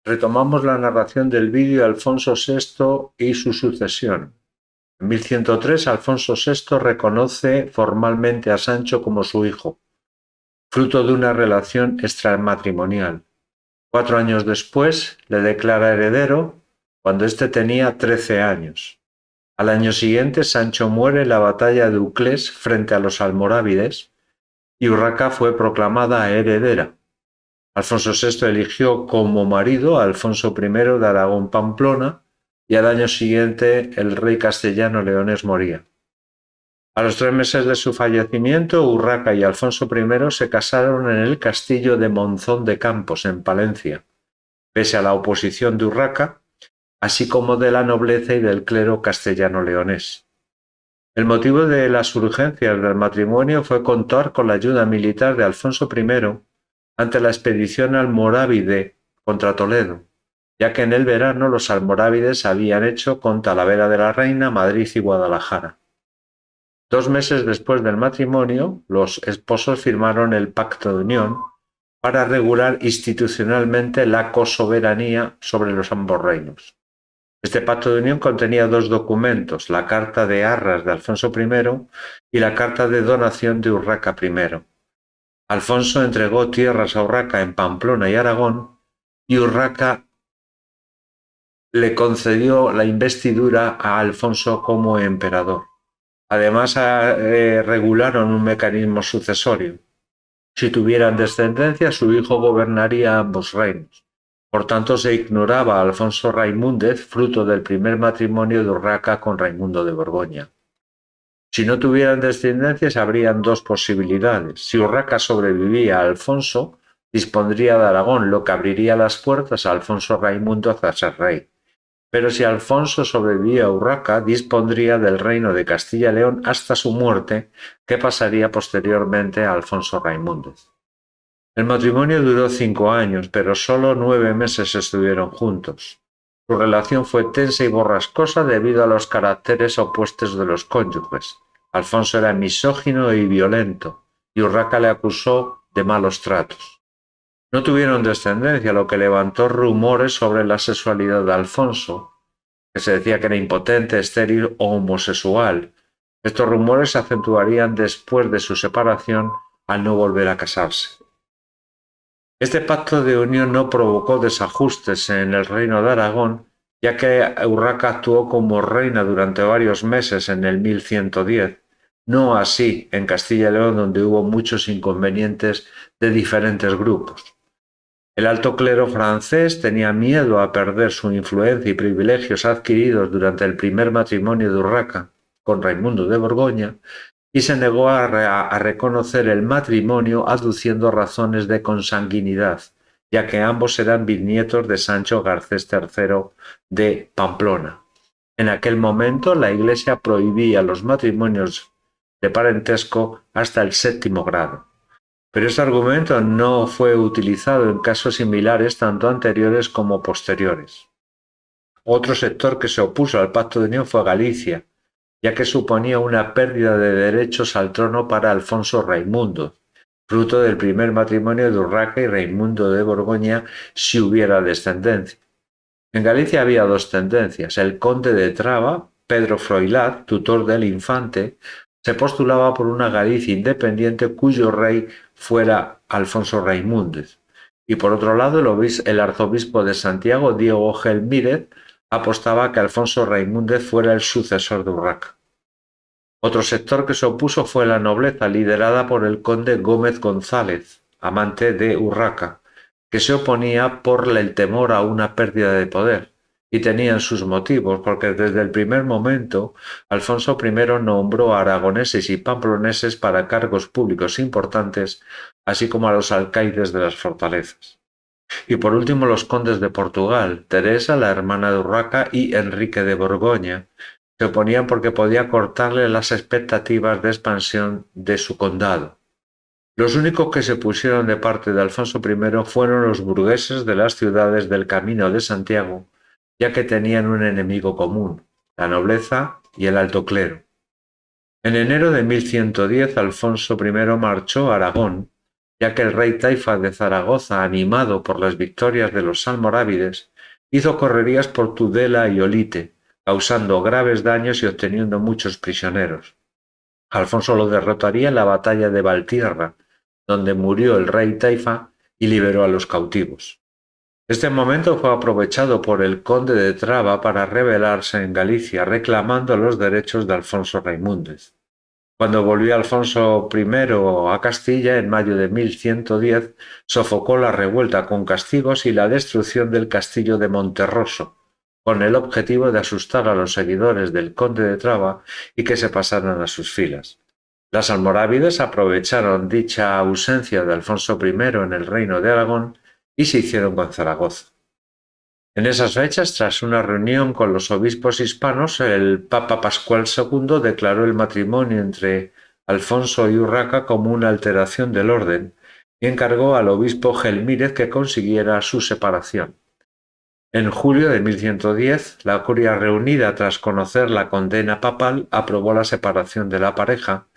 Retomamos la narración del vídeo de Alfonso VI y su sucesión. En 1103, Alfonso VI reconoce formalmente a Sancho como su hijo, fruto de una relación extramatrimonial. 4 años después, le declara heredero cuando éste tenía 13 años. Al año siguiente, Sancho muere en la batalla de Uclés frente a los almorávides y Urraca fue proclamada heredera. Alfonso VI eligió como marido a Alfonso I de Aragón-Pamplona y al año siguiente el rey castellano Leonés moría. A los 3 meses de su fallecimiento, Urraca y Alfonso I se casaron en el castillo de Monzón de Campos, en Palencia, pese a la oposición de Urraca, así como de la nobleza y del clero castellano-leonés. El motivo de las urgencias del matrimonio fue contar con la ayuda militar de Alfonso I ante la expedición almorávide contra Toledo, ya que en el verano los almorávides habían hecho con Talavera de la Reina, Madrid y Guadalajara. 2 meses después del matrimonio, los esposos firmaron el Pacto de Unión para regular institucionalmente la cosoberanía sobre los ambos reinos. Este pacto de unión contenía 2 documentos, la Carta de Arras de Alfonso I y la Carta de Donación de Urraca I. Alfonso entregó tierras a Urraca en Pamplona y Aragón, y Urraca le concedió la investidura a Alfonso como emperador. Además, regularon un mecanismo sucesorio. Si tuvieran descendencia, su hijo gobernaría ambos reinos. Por tanto, se ignoraba a Alfonso Raimúndez, fruto del primer matrimonio de Urraca con Raimundo de Borgoña. Si no tuvieran descendencia, habrían 2 posibilidades. Si Urraca sobrevivía a Alfonso, dispondría de Aragón, lo que abriría las puertas a Alfonso Raimundo hacia ser rey. Pero si Alfonso sobrevivía a Urraca, dispondría del reino de Castilla y León hasta su muerte, que pasaría posteriormente a Alfonso Raimúndez. El matrimonio duró 5 años, pero solo 9 meses estuvieron juntos. Su relación fue tensa y borrascosa debido a los caracteres opuestos de los cónyuges. Alfonso era misógino y violento, y Urraca le acusó de malos tratos. No tuvieron descendencia, lo que levantó rumores sobre la sexualidad de Alfonso, que se decía que era impotente, estéril o homosexual. Estos rumores se acentuarían después de su separación al no volver a casarse. Este pacto de unión no provocó desajustes en el reino de Aragón, ya que Urraca actuó como reina durante varios meses en el 1110, no así en Castilla y León, donde hubo muchos inconvenientes de diferentes grupos. El alto clero francés tenía miedo a perder su influencia y privilegios adquiridos durante el primer matrimonio de Urraca con Raimundo de Borgoña y se negó a reconocer el matrimonio aduciendo razones de consanguinidad, ya que ambos eran bisnietos de Sancho Garcés III de Pamplona. En aquel momento la Iglesia prohibía los matrimonios de parentesco hasta el 7º grado. Pero este argumento no fue utilizado en casos similares tanto anteriores como posteriores. Otro sector que se opuso al Pacto de Unión fue Galicia, ya que suponía una pérdida de derechos al trono para Alfonso Raimundo, fruto del primer matrimonio de Urraca y Raimundo de Borgoña si hubiera descendencia. En Galicia había 2 tendencias. El conde de Traba, Pedro Froilaz, tutor del infante, se postulaba por una Galicia independiente cuyo rey fuera Alfonso Raimúndez. Y por otro lado, el arzobispo de Santiago, Diego Gelmírez, apostaba que Alfonso Raimúndez fuera el sucesor de Urraca. Otro sector que se opuso fue la nobleza, liderada por el conde Gómez González, amante de Urraca, que se oponía por el temor a una pérdida de poder, y tenían sus motivos, porque desde el primer momento Alfonso I nombró a aragoneses y pamploneses para cargos públicos importantes, así como a los alcaides de las fortalezas. Y por último los condes de Portugal, Teresa, la hermana de Urraca, y Enrique de Borgoña, se oponían porque podía cortarle las expectativas de expansión de su condado. Los únicos que se pusieron de parte de Alfonso I fueron los burgueses de las ciudades del Camino de Santiago, ya que tenían un enemigo común, la nobleza y el alto clero. En enero de 1110 Alfonso I marchó a Aragón, ya que el rey Taifa de Zaragoza, animado por las victorias de los almorávides, hizo correrías por Tudela y Olite, causando graves daños y obteniendo muchos prisioneros. Alfonso lo derrotaría en la batalla de Valtierra, donde murió el rey Taifa y liberó a los cautivos. Este momento fue aprovechado por el conde de Traba para rebelarse en Galicia, reclamando los derechos de Alfonso Raimúndez. Cuando volvió Alfonso I a Castilla en mayo de 1110, sofocó la revuelta con castigos y la destrucción del castillo de Monterroso, con el objetivo de asustar a los seguidores del conde de Traba y que se pasaran a sus filas. Los almorávides aprovecharon dicha ausencia de Alfonso I en el reino de Aragón y se hicieron con Zaragoza. En esas fechas, tras una reunión con los obispos hispanos, el Papa Pascual II declaró el matrimonio entre Alfonso y Urraca como una alteración del orden y encargó al obispo Gelmírez que consiguiera su separación. En julio de 1110, la curia reunida tras conocer la condena papal aprobó la separación de la pareja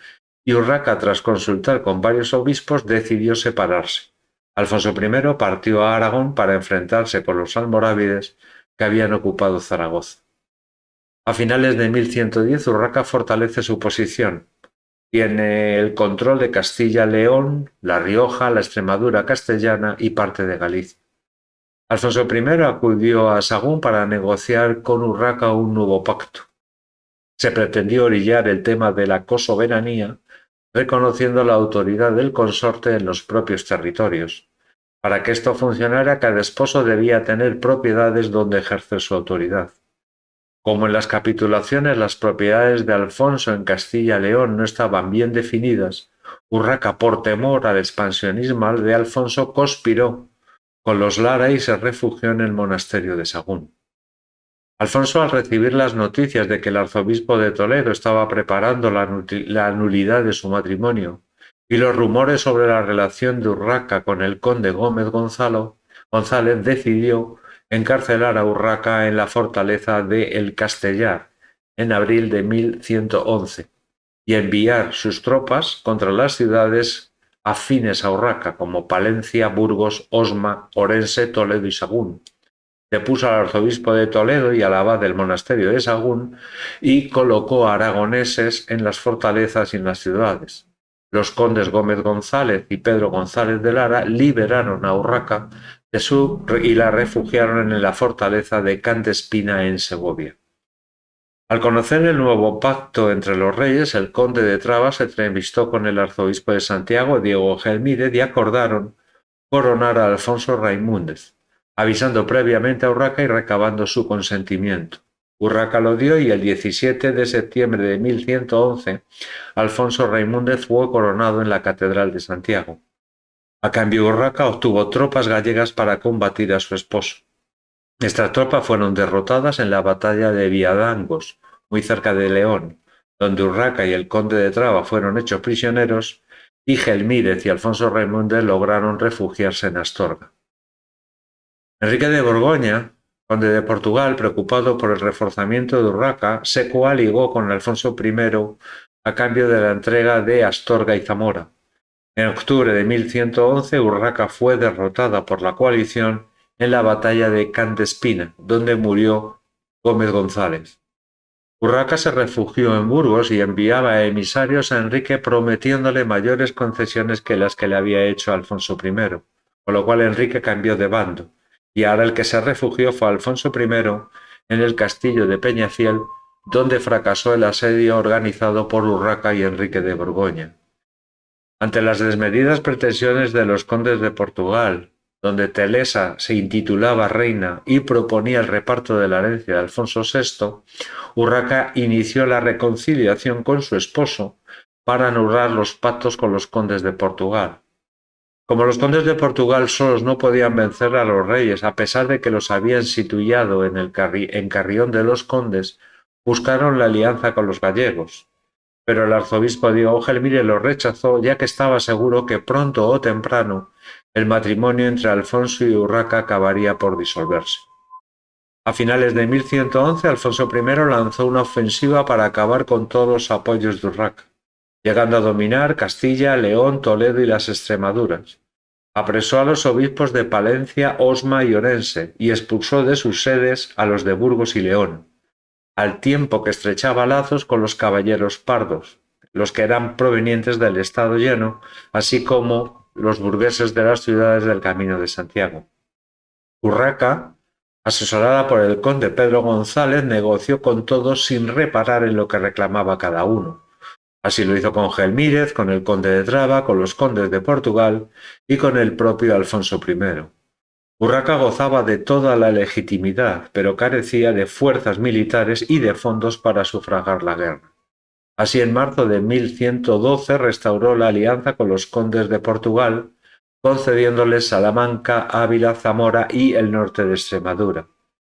y Urraca, tras consultar con varios obispos, decidió separarse. Alfonso I partió a Aragón para enfrentarse con los almorávides que habían ocupado Zaragoza. A finales de 1110 Urraca fortalece su posición. Tiene el control de Castilla-León, La Rioja, la Extremadura castellana y parte de Galicia. Alfonso I acudió a Sahagún para negociar con Urraca un nuevo pacto. Se pretendió orillar el tema de la cosoberanía, reconociendo la autoridad del consorte en los propios territorios. Para que esto funcionara, cada esposo debía tener propiedades donde ejercer su autoridad. Como en las capitulaciones las propiedades de Alfonso en Castilla-León no estaban bien definidas, Urraca, por temor al expansionismo de Alfonso, conspiró con los Lara y se refugió en el monasterio de Sahagún. Alfonso, al recibir las noticias de que el arzobispo de Toledo estaba preparando la nulidad de su matrimonio y los rumores sobre la relación de Urraca con el conde Gómez González, decidió encarcelar a Urraca en la fortaleza de El Castellar en abril de 1111 y enviar sus tropas contra las ciudades afines a Urraca como Palencia, Burgos, Osma, Orense, Toledo y Sahagún. Depuso al arzobispo de Toledo y al abad del monasterio de Sahagún y colocó a aragoneses en las fortalezas y en las ciudades. Los condes Gómez González y Pedro González de Lara liberaron a Urraca y la refugiaron en la fortaleza de Cantespina en Segovia. Al conocer el nuevo pacto entre los reyes, el conde de Traba se entrevistó con el arzobispo de Santiago, Diego Gelmírez, y acordaron coronar a Alfonso Raimúndez, avisando previamente a Urraca y recabando su consentimiento. Urraca lo dio y el 17 de septiembre de 1111 Alfonso Raimúndez fue coronado en la Catedral de Santiago. A cambio, Urraca obtuvo tropas gallegas para combatir a su esposo. Estas tropas fueron derrotadas en la batalla de Viadangos, muy cerca de León, donde Urraca y el conde de Traba fueron hechos prisioneros y Gelmírez y Alfonso Raimúndez lograron refugiarse en Astorga. Enrique de Borgoña, conde de Portugal, preocupado por el reforzamiento de Urraca, se coaligó con Alfonso I a cambio de la entrega de Astorga y Zamora. En octubre de 1111 Urraca fue derrotada por la coalición en la batalla de Cantespina, donde murió Gómez González. Urraca se refugió en Burgos y enviaba emisarios a Enrique prometiéndole mayores concesiones que las que le había hecho Alfonso I, con lo cual Enrique cambió de bando, y ahora el que se refugió fue Alfonso I en el castillo de Peñafiel, donde fracasó el asedio organizado por Urraca y Enrique de Borgoña. Ante las desmedidas pretensiones de los condes de Portugal, donde Telesa se intitulaba reina y proponía el reparto de la herencia de Alfonso VI, Urraca inició la reconciliación con su esposo para anular los pactos con los condes de Portugal. Como los condes de Portugal solos no podían vencer a los reyes, a pesar de que los habían situado en Carrión de los Condes, buscaron la alianza con los gallegos. Pero el arzobispo Diego Gelmírez lo rechazó, ya que estaba seguro que pronto o temprano el matrimonio entre Alfonso y Urraca acabaría por disolverse. A finales de 1111, Alfonso I lanzó una ofensiva para acabar con todos los apoyos de Urraca. llegando a dominar Castilla, León, Toledo y las Extremaduras. Apresó a los obispos de Palencia, Osma y Orense y expulsó de sus sedes a los de Burgos y León, al tiempo que estrechaba lazos con los caballeros pardos, los que eran provenientes del Estado Llano, así como los burgueses de las ciudades del Camino de Santiago. Urraca, asesorada por el conde Pedro González, negoció con todos sin reparar en lo que reclamaba cada uno. Así lo hizo con Gelmírez, con el conde de Traba, con los condes de Portugal y con el propio Alfonso I. Urraca gozaba de toda la legitimidad, pero carecía de fuerzas militares y de fondos para sufragar la guerra. Así, en marzo de 1112 restauró la alianza con los condes de Portugal, concediéndoles Salamanca, Ávila, Zamora y el norte de Extremadura.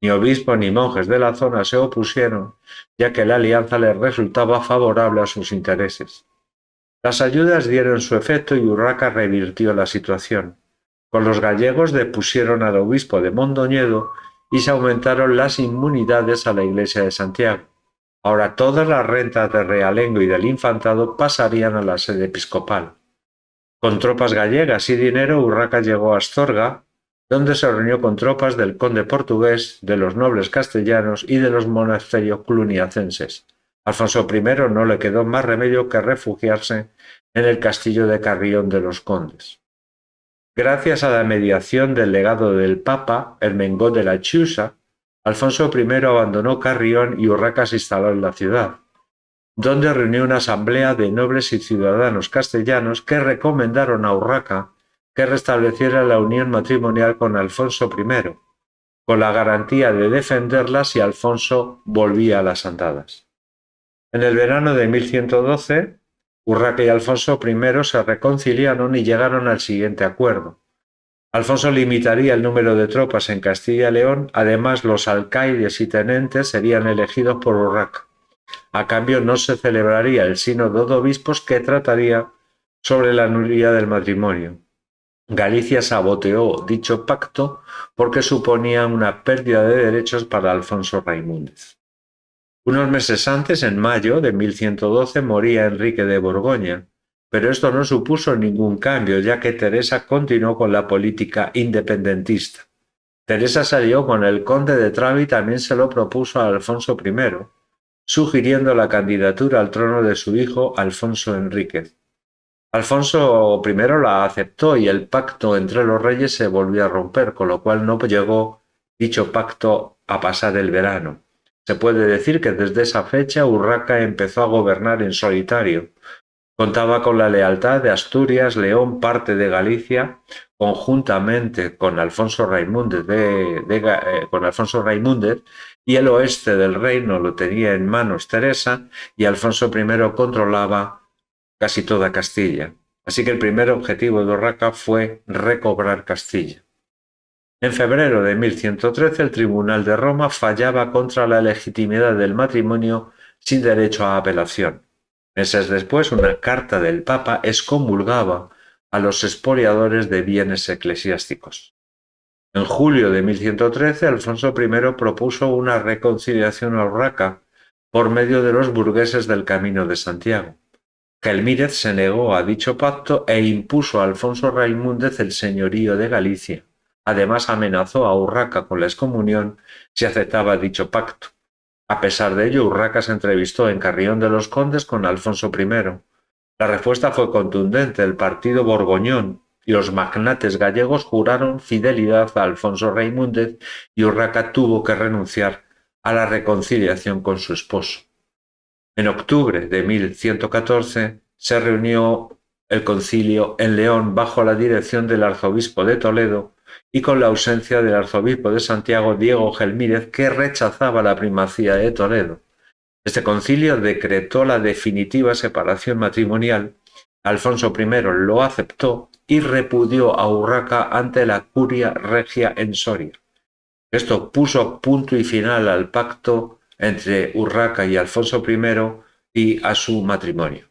Ni obispos ni monjes de la zona se opusieron, ya que la alianza les resultaba favorable a sus intereses. Las ayudas dieron su efecto y Urraca revirtió la situación. Con los gallegos depusieron al obispo de Mondoñedo y se aumentaron las inmunidades a la iglesia de Santiago. Ahora todas las rentas de realengo y del infantado pasarían a la sede episcopal. Con tropas gallegas y dinero, Urraca llegó a Astorga, donde se reunió con tropas del conde portugués, de los nobles castellanos y de los monasterios cluniacenses. Alfonso I no le quedó más remedio que refugiarse en el castillo de Carrión de los Condes. Gracias a la mediación del legado del Papa, Ermengol de la Chiusa, Alfonso I abandonó Carrión y Urraca se instaló en la ciudad, donde reunió una asamblea de nobles y ciudadanos castellanos que recomendaron a Urraca que restableciera la unión matrimonial con Alfonso I, con la garantía de defenderla si Alfonso volvía a las andadas. En el verano de 1112, Urraca y Alfonso I se reconciliaron y llegaron al siguiente acuerdo. Alfonso limitaría el número de tropas en Castilla y León, además los alcaides y tenentes serían elegidos por Urraca. A cambio no se celebraría el sínodo de obispos que trataría sobre la nulidad del matrimonio. Galicia saboteó dicho pacto porque suponía una pérdida de derechos para Alfonso Raimúndez. Unos meses antes, en mayo de 1112, moría Enrique de Borgoña, pero esto no supuso ningún cambio, ya que Teresa continuó con la política independentista. Teresa salió con el conde de Traba y también se lo propuso a Alfonso I, sugiriendo la candidatura al trono de su hijo Alfonso Enríquez. Alfonso I la aceptó y el pacto entre los reyes se volvió a romper, con lo cual no llegó dicho pacto a pasar el verano. Se puede decir que desde esa fecha Urraca empezó a gobernar en solitario. Contaba con la lealtad de Asturias, León, parte de Galicia, conjuntamente con Alfonso Raimúndez, y el oeste del reino lo tenía en manos Teresa y Alfonso I controlaba casi toda Castilla. Así que el primer objetivo de Urraca fue recobrar Castilla. En febrero de 1113 el Tribunal de Roma fallaba contra la legitimidad del matrimonio sin derecho a apelación. Meses después, una carta del Papa excomulgaba a los expoliadores de bienes eclesiásticos. En julio de 1113, Alfonso I propuso una reconciliación a Urraca por medio de los burgueses del Camino de Santiago. Gelmírez se negó a dicho pacto e impuso a Alfonso Raimúndez el señorío de Galicia. Además, amenazó a Urraca con la excomunión si aceptaba dicho pacto. A pesar de ello, Urraca se entrevistó en Carrión de los Condes con Alfonso I. La respuesta fue contundente. El partido borgoñón y los magnates gallegos juraron fidelidad a Alfonso Raimúndez y Urraca tuvo que renunciar a la reconciliación con su esposo. En octubre de 1114 se reunió el concilio en León bajo la dirección del arzobispo de Toledo y con la ausencia del arzobispo de Santiago, Diego Gelmírez, que rechazaba la primacía de Toledo. Este concilio decretó la definitiva separación matrimonial. Alfonso I lo aceptó y repudió a Urraca ante la curia regia en Soria. Esto puso punto y final al pacto entre Urraca y Alfonso I y a su matrimonio.